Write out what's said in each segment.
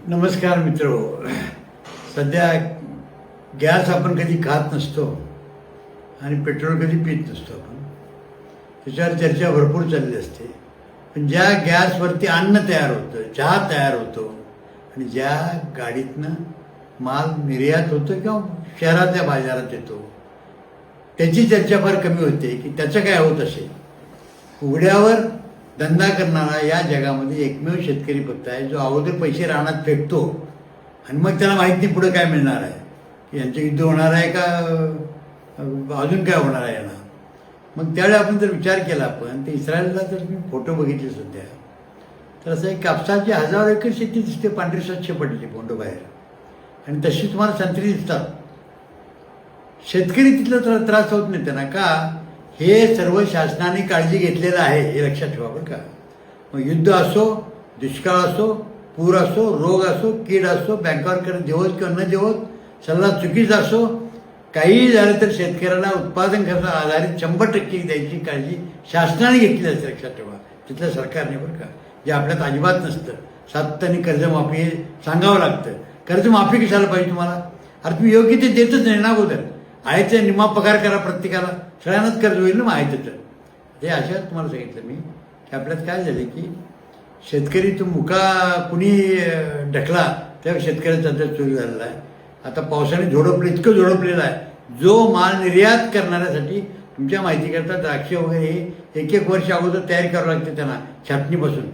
नमस्कार मित्रो. सध्या गॅस आपण कधी खात नसतो आणि पेट्रोल कधी पीत नसतो. आपण त्याच्यावर चर्चा भरपूर चालली असते. पण ज्या गॅसवरती अन्न तयार होतं, चहा तयार होतो आणि ज्या गाडीतनं माल निर्यात होतो किंवा शहरातल्या बाजारात येतो त्याची चर्चा फार कमी होते की त्याचं काय होत असेल. उघड्यावर धंदा करणारा या जगामध्ये एकमेव शेतकरी फक्त आहे जो अगोदर पैसे रानात फेकतो आणि मग त्याला माहीत नाही पुढे काय मिळणार आहे, की यांचं युद्ध होणार आहे का अजून काय होणार आहे यांना. मग त्यावेळी आपण जर विचार केला आपण तर इस्रायलला जर मी फोटो बघितले सध्या तर असं एक कापसाची 1000 एकर शेती दिसते, पांढरी स्वच्छ पडली फोटो बाहेर आणि तशी तुम्हाला संत्री दिसतात. शेतकरी तिथला त्रास होत नाही त्यांना का, हे सर्व शासनाने काळजी घेतलेलं आहे हे लक्षात ठेवा बरं का. मग युद्ध असो, दुष्काळ असो, पूर असो, रोग असो, कीड असो, बँकावर कर्ज देवत किंवा न देवत, सल्ला चुकीचा असो, काहीही झालं तर शेतकऱ्याला उत्पादन खर्च आधारित 100% द्यायची काळजी शासनाने घेतली असते लक्षात ठेवा, तिथल्या सरकारने बरं का. जे आपल्यात अजिबात नसतं. 7 टक्के कर्जमाफी हे सांगावं लागतं. कर्जमाफी कशाला पाहिजे तुम्हाला? अरे तुम्ही योग्य ते देतच नाही ना अगोदर. आहे ते निम्मा पगार करा प्रत्येकाला, सगळ्यांनाच कर्ज होईल ना. मग आहे तर ते अशा तुम्हाला सांगितलं मी की आपल्यात काय झालं की शेतकरी तो मुका कुणी ढकला त्या शेतकऱ्याचा दर सुरू झालेला आहे. आता पावसाने इतकं झोडपलेलं आहे. जो माल निर्यात करणाऱ्यासाठी तुमच्या माहितीकरता द्राक्ष वगैरे हे 1-1 वर्ष अगोदर तयारी करावं लागते त्यांना. छाटणीपासून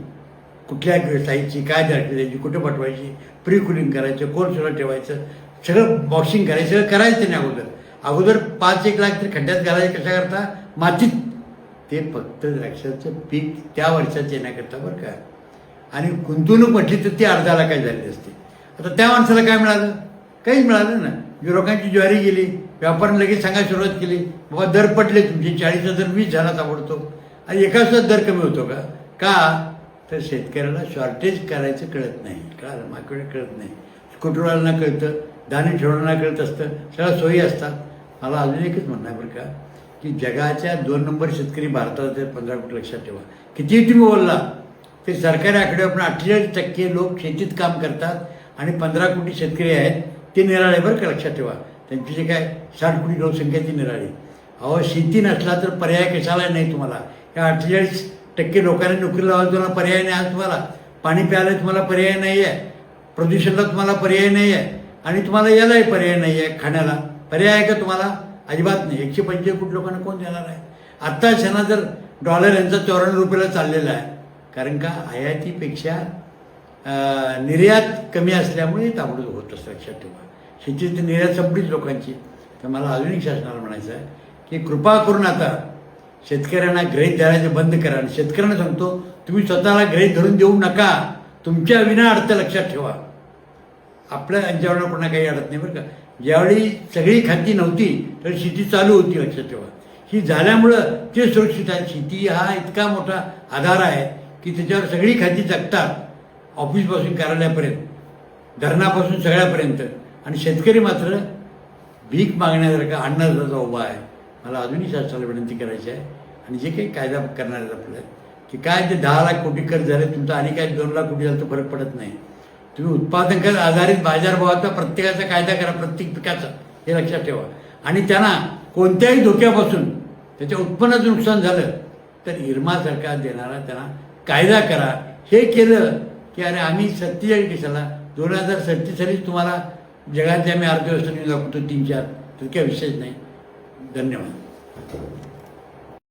कुठल्या साईजची काय द्राक्ष द्यायची, कुठं पाठवायची, प्री कुलिंग करायचं, कोल्ड स्टोरेज ठेवायचं, सगळं बॉक्सिंग करायचं, सगळं करायचं नाही अगोदर 5-1 लाख तरी खड्ड्यात घालायचे कशा करता, मातीत. ते फक्त द्राक्षाचं पीक त्या वर्षात येण्याकरता बरं का. आणि गुंतवणूक म्हटली तर ती 1.5 लाखाची झाली असते. आता त्या माणसाला काय मिळालं? काहीच मिळालं ना. लोकांची ज्वारी गेली, व्यापाऱ्यांनी लगेच सांगायला सुरुवात केली बाबा दर पडले तुमचे, 40चा दर 20 झाला ताबडतोब. आणि एकाच दर कमी होतो का तर शेतकऱ्याला शॉर्टेज करायचं कळत नाही. कळालं? मार्केट कळत नाही. स्कूटरवाल्यांना कळतं, धान्य ठेवणाऱ्यांना कळत असतं, सगळ्या सोयी असतात. मला अजून एकच म्हणणं आहे बरं का की जगाच्या 2 नंबर शेतकरी भारतात 15 कोटी लक्षात ठेवा. कितीही तुम्ही बोलला तरी सरकारी आकड्यावर आपण 48% लोक शेतीत काम करतात आणि 15 कोटी शेतकरी आहेत ते निराळे बरं का, लक्षात ठेवा. त्यांची जे काय 60 कोटी लोकसंख्या ती निराळी. अहो शेती नसला तर पर्याय कशाला नाही तुम्हाला. या 48% लोकांना नोकरी लावायला तुम्हाला पर्याय नाही. आज तुम्हाला पाणी प्यायला तुम्हाला पर्याय नाही आहे, प्रदूषणाला तुम्हाला पर्याय नाही आहे आणि तुम्हाला यालाही पर्याय नाही आहे, खाण्याला पर्याय आहे का तुम्हाला? अजिबात नाही. 125 कोटी लोकांना कोण देणार आहे? आत्ता क्षणा जर डॉलर यांचा 94 रुपयाला चाललेला आहे, कारण का आयातीपेक्षा निर्यात कमी असल्यामुळे ताबडतोब होत असतं लक्षात ठेवा. शेतीची निर्यात संपलीच लोकांची. तर मला अजून एक शासनाला म्हणायचं आहे की कृपा करून आता शेतकऱ्यांना गृहीत धरायचं बंद करा. आणि शेतकऱ्यांना सांगतो तुम्ही स्वतःला गृहीत धरून देऊ नका. तुमच्या विना अर्थ लक्षात ठेवा. आपल्या यांच्यावर कोणा काही अडत नाही बरं का. ज्यावेळी सगळी खाती नव्हती तर शेती चालू होती लक्षात ठेवा. ही झाल्यामुळं ते सुरक्षित आहे. शेती हा इतका मोठा आधार आहे की त्याच्यावर सगळी खाती जगतात, ऑफिसपासून कार्यालयापर्यंत, धरणापासून सगळ्यापर्यंत. आणि शेतकरी मात्र भीक मागण्यासारखा अन्नदाता उभा आहे. मला अजूनही शासनाला विनंती करायची आहे आणि जे काही कायदा करणार आहेत आपलं की काय ते 10 लाख कोटी कर्ज झाले तुमचं आणि काय 2 लाख कोटी झालं तर फरक पडत नाही. तुम्ही उत्पादन कर आधारित बाजारभावाचा प्रत्येकाचा कायदा करा, प्रत्येक पिकाचा, हे लक्षात ठेवा. आणि त्यांना कोणत्याही धोक्यापासून त्याच्या उत्पन्नाचं नुकसान झालं तर इरमा सरकार देणारा त्यांना कायदा करा. हे केलं की अरे आम्ही 47 साला 2037 सालीच तुम्हाला जगातल्या आम्ही अर्थव्यवस्था दाखवतो 3-4, तर काही विषयच नाही. धन्यवाद.